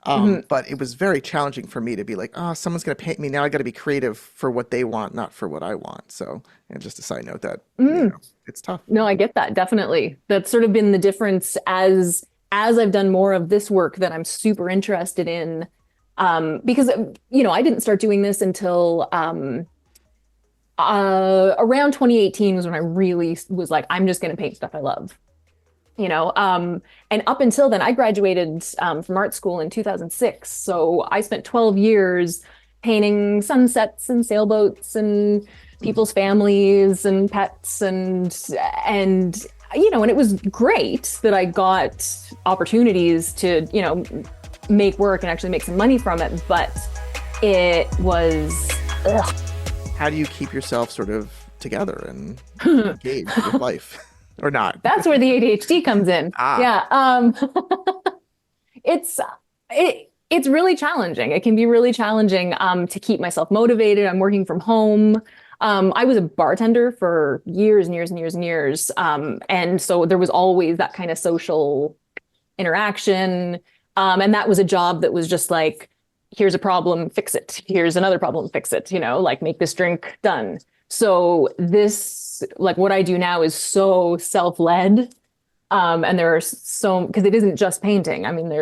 But it was very challenging for me to be like, oh, someone's going to paint me. Now I got to be creative for what they want, not for what I want. So, and just a side note that, it's tough. No, I get that. Definitely. That's sort of been the difference as I've done more of this work that I'm super interested in. Because I didn't start doing this until around 2018 was when I really was like, I'm just going to paint stuff I love. And up until then, I graduated from art school in 2006. So I spent 12 years painting sunsets and sailboats and people's families and pets and it was great that I got opportunities to, make work and actually make some money from it. But it was, ugh. How do you keep yourself sort of together and engaged with life? Or not? That's where the ADHD comes in. Yeah. It's really challenging. It can be really challenging to keep myself motivated. I'm working from home. I was a bartender for years and years and years and years. And so there was always that kind of social interaction. And that was a job that was just like, here's a problem, fix it. Here's another problem, fix it. Like make this drink, done. So this, like what I do now is so self-led. And there are because it isn't just painting. I mean,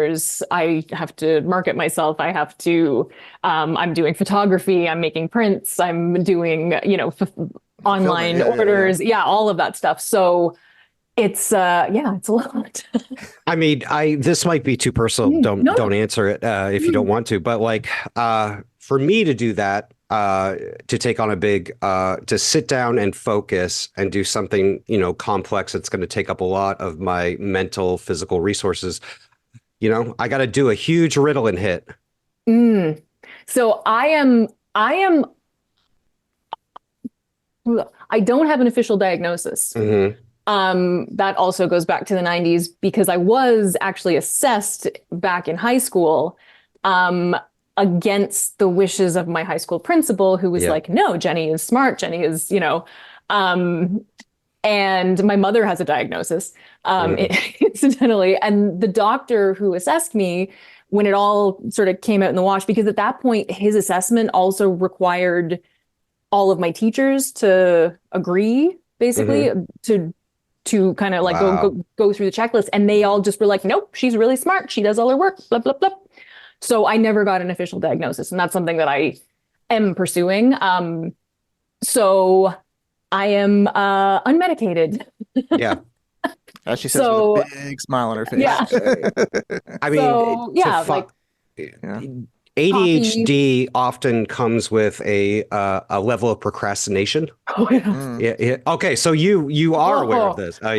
I have to market myself. I have to, I'm doing photography. I'm making prints. I'm doing, online orders. Yeah, all of that stuff. So it's it's a lot. I mean, this might be too personal. Don't answer it if you don't want to. But like, for me to do that, to take on a big, to sit down and focus and do something, complex that's going to take up a lot of my mental, physical resources. I got to do a huge Ritalin hit. So I don't have an official diagnosis. That also goes back to the 90s because I was actually assessed back in high school. Against the wishes of my high school principal, who was like, no, Jenny is smart. Jenny is, and my mother has a diagnosis, incidentally. And the doctor who assessed me, when it all sort of came out in the wash, because at that point, his assessment also required all of my teachers to agree, basically, to kind of like go through the checklist. And they all just were like, nope, she's really smart. She does all her work, blah, blah, blah. So I never got an official diagnosis, and that's something that I am pursuing. So I am unmedicated. Yeah. As she says with a big smile on her face. Yeah. I mean, ADHD often comes with a level of procrastination. Oh yeah. Yeah. Okay, so you are aware of this. I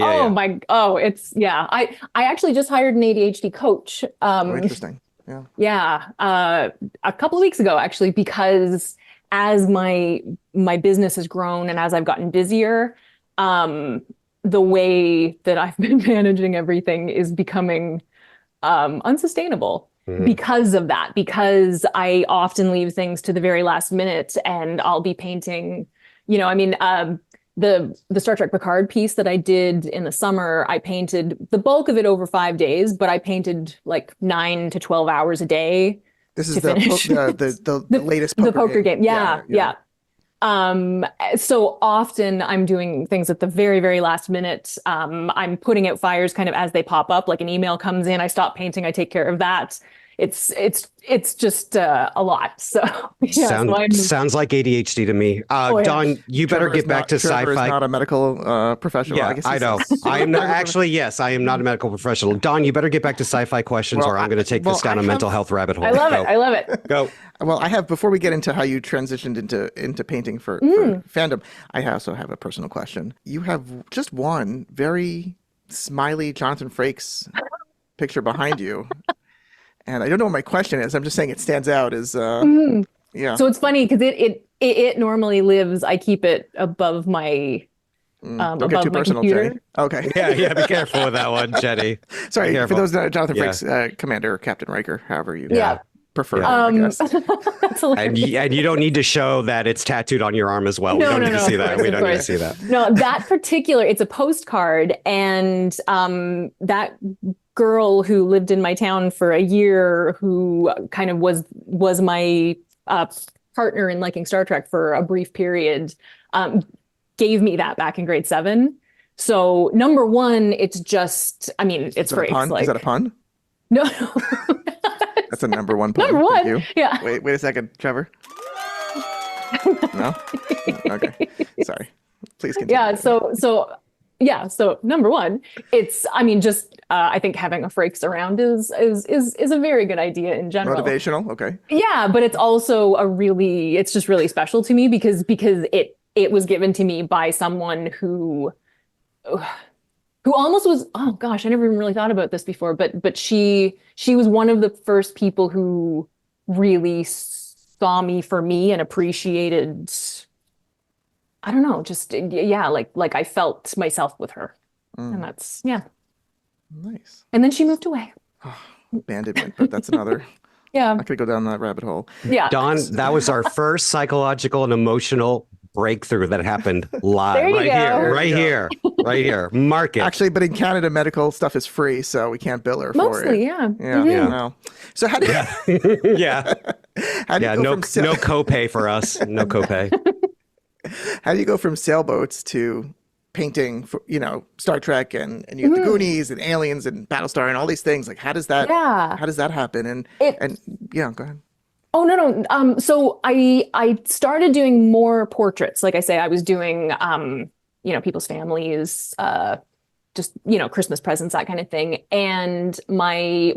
actually just hired an ADHD coach. Interesting. Yeah. A couple of weeks ago, actually, because as my business has grown and as I've gotten busier, the way that I've been managing everything is becoming unsustainable because of that, because I often leave things to the very last minute and I'll be painting, the Star Trek Picard piece that I did in the summer, I painted the bulk of it over 5 days, but I painted like 9 to 12 hours a day. This is the latest poker game. Yeah. So often I'm doing things at the very, very last minute. I'm putting out fires kind of as they pop up, like an email comes in, I stop painting, I take care of that. It's just a lot. So sounds like ADHD to me. Don, you better get back to Trevor sci-fi. Is not a medical professional. Yeah, I know. I am not actually. Yes, I am not a medical professional. Don, you better get back to sci-fi questions, or I'm going to take this down a mental health rabbit hole. I love it. Go. Well, I have, before we get into how you transitioned into painting for fandom, I also have a personal question. You have just one very smiley Jonathan Frakes picture behind you. And I don't know what my question is. I'm just saying it stands out as, yeah. So it's funny because it normally lives, I keep it above my, don't get too personal, computer. Jenny. Okay. Yeah, be careful with that one, Jenny. Sorry, for those Jonathan Frakes, Commander or Captain Riker, however you prefer. Yeah. I guess. and you don't need to show that it's tattooed on your arm as well. We don't need to see that. We don't need to see that. No, that particular, it's a postcard, and that girl who lived in my town for a year, who kind of was my partner in liking Star Trek for a brief period, gave me that back in grade 7. So number one, it's just, I mean, it's Is that a pun? like, is that a pun? No. That's a number one pun. Number one. Thank you. Yeah. Wait a second, Trevor. No? Okay. Sorry. Please continue. Yeah. So number one, it's, I mean, just I think having a frakes around is a very good idea in general. Motivational. Okay. Yeah, but it's also it's just really special to me because it was given to me by someone who almost was, oh gosh, I never even really thought about this before, but she was one of the first people who really saw me for me and appreciated, I don't know, just, yeah, like I felt myself with her. And that's, yeah. Nice. And then she moved away. Abandonment, but that's another. Yeah. I could go down that rabbit hole. Yeah. Dawn, that was our first psychological and emotional breakthrough that happened live. There you go. Right here. Mark it. Actually, but in Canada, medical stuff is free, so we can't bill her for Mostly, it. yeah. Yeah. Yeah. No. So how do you? Yeah. How do you go No from no copay for us. No copay. How do you go from sailboats to painting for, Star Trek and you have the Goonies and Aliens and Battlestar and all these things? Like, how does that happen? And yeah, go ahead. Oh, no. So I started doing more portraits. Like I say, I was doing, people's families, just, Christmas presents, that kind of thing. And my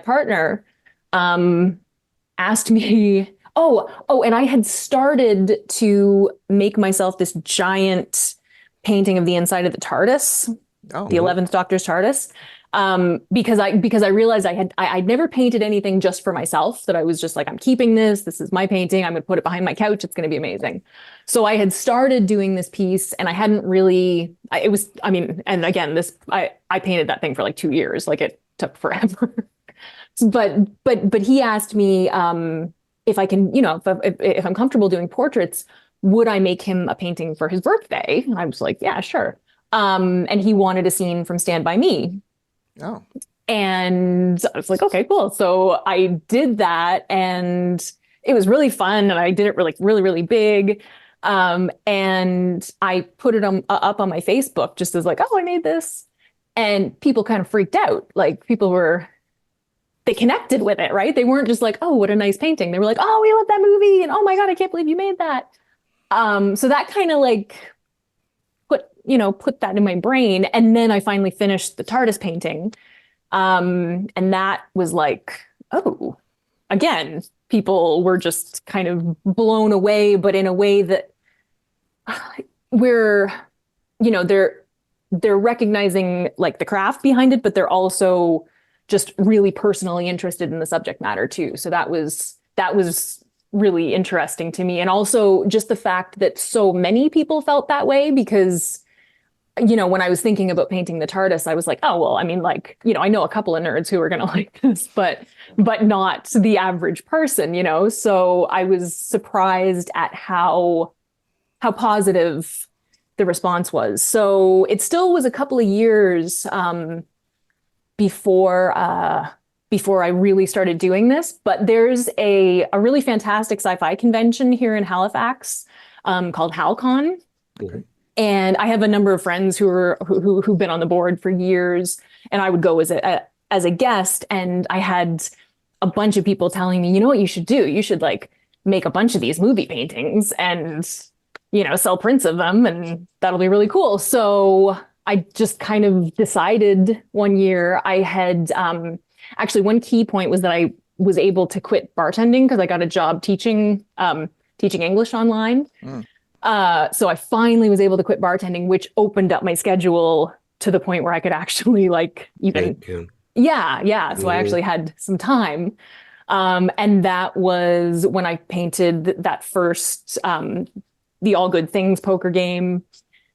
partner, asked me, and I had started to make myself this giant painting of the inside of the TARDIS, the 11th Doctor's TARDIS. Because I realized I'd never painted anything just for myself, that I was just like, I'm keeping this is my painting. I'm going to put it behind my couch. It's going to be amazing. So I had started doing this piece and I hadn't really, and again, I painted that thing for like 2 years. Like it took forever, but he asked me, if I can, if I'm comfortable doing portraits, would I make him a painting for his birthday? I was like, yeah, sure. And he wanted a scene from Stand By Me. Oh. And I was like, okay, cool. So I did that and it was really fun. And I did it really, really, really big. And I put it up on my Facebook just as like, oh, I made this. And people kind of freaked out. Like they connected with it, right? They weren't just like, oh, what a nice painting. They were like, oh, we love that movie. And oh my God, I can't believe you made that. So that kind of like put that in my brain. And then I finally finished the TARDIS painting. And that was like, oh, again, people were just kind of blown away, but in a way that they're recognizing like the craft behind it, but they're also just really personally interested in the subject matter too. So that was really interesting to me. And also just the fact that so many people felt that way, because when I was thinking about painting the TARDIS, I was like, oh, well, I mean, like, I know a couple of nerds who are going to like this, but not the average person, So I was surprised at how positive the response was. So it still was a couple of years before I really started doing this, but there's a really fantastic sci-fi convention here in Halifax called HalCon. Okay. And I have a number of friends who've been on the board for years, and I would go as a guest. And I had a bunch of people telling me, you know what you should do? You should like make a bunch of these movie paintings and sell prints of them, and that'll be really cool. So I just kind of decided one year. I had actually one key point was that I was able to quit bartending because I got a job teaching English online. So I finally was able to quit bartending, which opened up my schedule to the point where I could actually like even, yeah. So I actually had some time. And that was when I painted that first, the All Good Things poker game.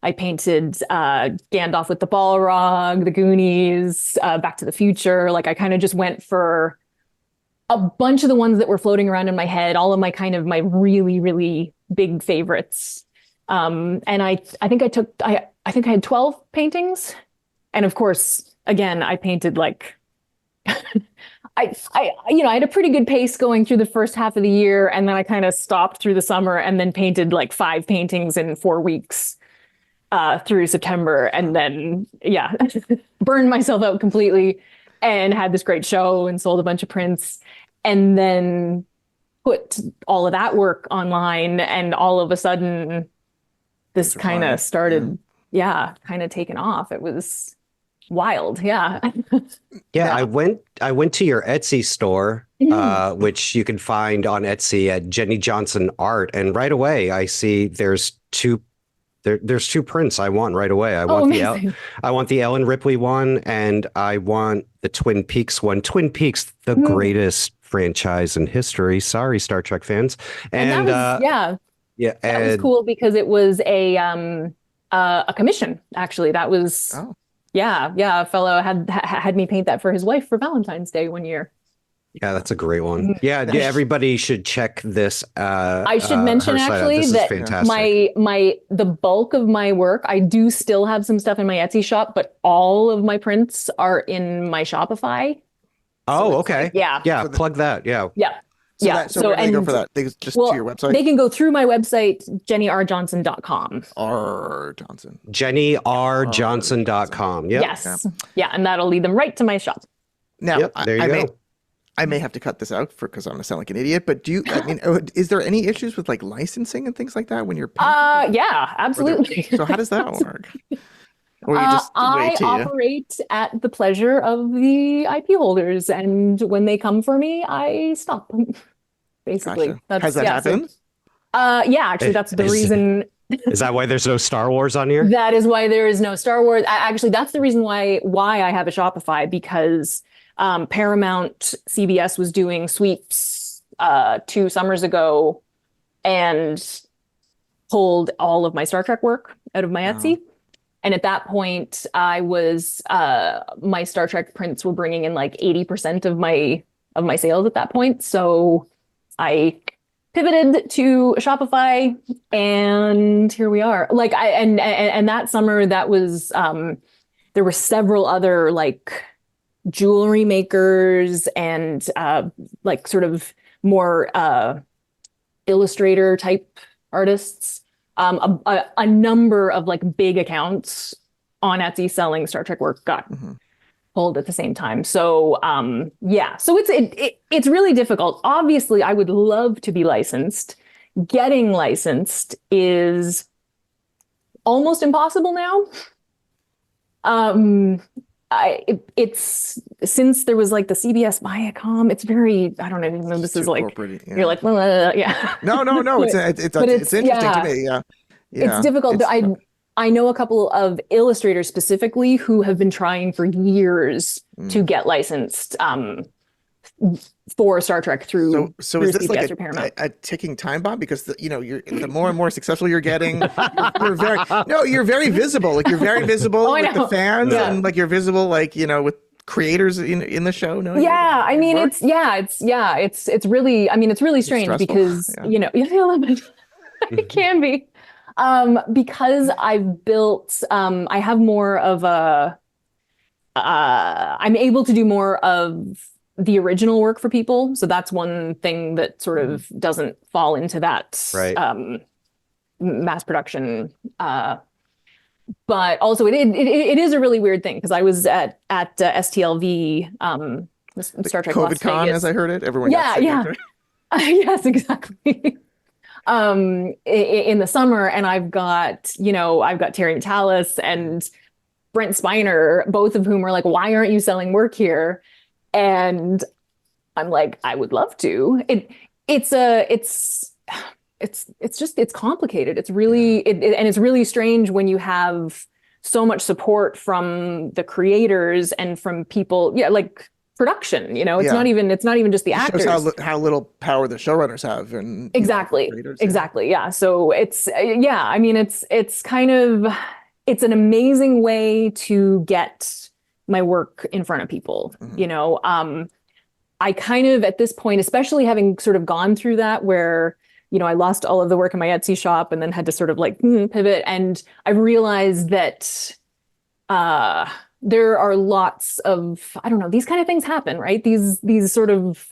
I painted Gandalf with the Balrog, the Goonies, Back to the Future. Like I kind of just went for a bunch of the ones that were floating around in my head, all of my really, really big favorites. And I think I had 12 paintings. And of course, again, I painted like I had a pretty good pace going through the first half of the year, and then I kind of stopped through the summer and then painted like 5 paintings in 4 weeks through September, and then burned myself out completely and had this great show and sold a bunch of prints, and then put all of that work online, and all of a sudden this kind of started kind of taking off. It was wild. Yeah. I went to your Etsy store, which you can find on Etsy at Jenny Johnson Art, and right away I see there's two prints I want right away. I want the Ellen Ripley one, and I want the Twin Peaks one. Twin Peaks, the greatest franchise in history. Sorry, Star Trek fans. And that was cool because it was a commission. Actually, that was a fellow had me paint that for his wife for Valentine's Day one year. Yeah, that's a great one. Yeah, everybody should check this. I should mention actually that the bulk of my work, I do still have some stuff in my Etsy shop, but all of my prints are in my Shopify. Oh, okay. Yeah. Plug that. Yeah. So where do they go for that? They just to your website? They can go through my website, jennyrjohnson.com. R. Johnson. jennyrjohnson.com. Yep. Yes. Yeah, and that'll lead them right to my shop. Now, there you go. I may have to cut this out because I'm going to sound like an idiot, but is there any issues with like licensing and things like that when you're painting? Yeah, absolutely. So how does that work? Or you just I operate at the pleasure of the IP holders, and when they come for me, I stop. Basically. Gotcha. Has that happened? Actually, that's the reason. Is that why there's no Star Wars on here? That is why there is no Star Wars. Actually, that's the reason why I have a Shopify, because Paramount CBS was doing sweeps 2 summers ago and pulled all of my Star Trek work out of my Etsy. And at that point, I was my Star Trek prints were bringing in like 80% of my sales at that point. So I pivoted to Shopify, and here we are. Like and that summer, that was there were several other like jewelry makers and like sort of more illustrator type artists. A number of like big accounts on Etsy selling Star Trek work got pulled at the same time. So so it's really difficult. Obviously, I would love to be licensed. Getting licensed is almost impossible now. It's since there was like the CBS Viacom, it's very, I don't even know, this is like, you're like, No. It's interesting to me. Yeah. It's difficult. I know a couple of illustrators specifically who have been trying for years to get licensed for Star Trek through so is this CBS like a ticking time bomb? Because the more and more successful you're getting, you're very visible. Like you're very visible with the fans, and like you're visible like with creators in the show. I mean it's really, I mean it's really strange because it can be because I've built I have more of a I'm able to do more of the original work for people. So that's one thing that sort of doesn't fall into that mass production. But also it is a really weird thing because I was at STLV, Star Trek Las COVID-Con, Vegas. as I heard it. Everyone Yes, exactly. In the summer, and I've got Terry Metalis and Brent Spiner, both of whom are like, why aren't you selling work here? And I'm like, I would love to. It's complicated. It's really, and it's really strange when you have so much support from the creators and from people, like production, it's not even just the actors. Shows how little power the showrunners have. And exactly. Yeah. So it's, I mean, it's kind of, it's an amazing way to get my work in front of people. I kind of, at this point, especially having sort of gone through that where, I lost all of the work in my Etsy shop and then had to sort of like pivot. And I realized that there are lots of, I don't know, these kind of things happen, right? These sort of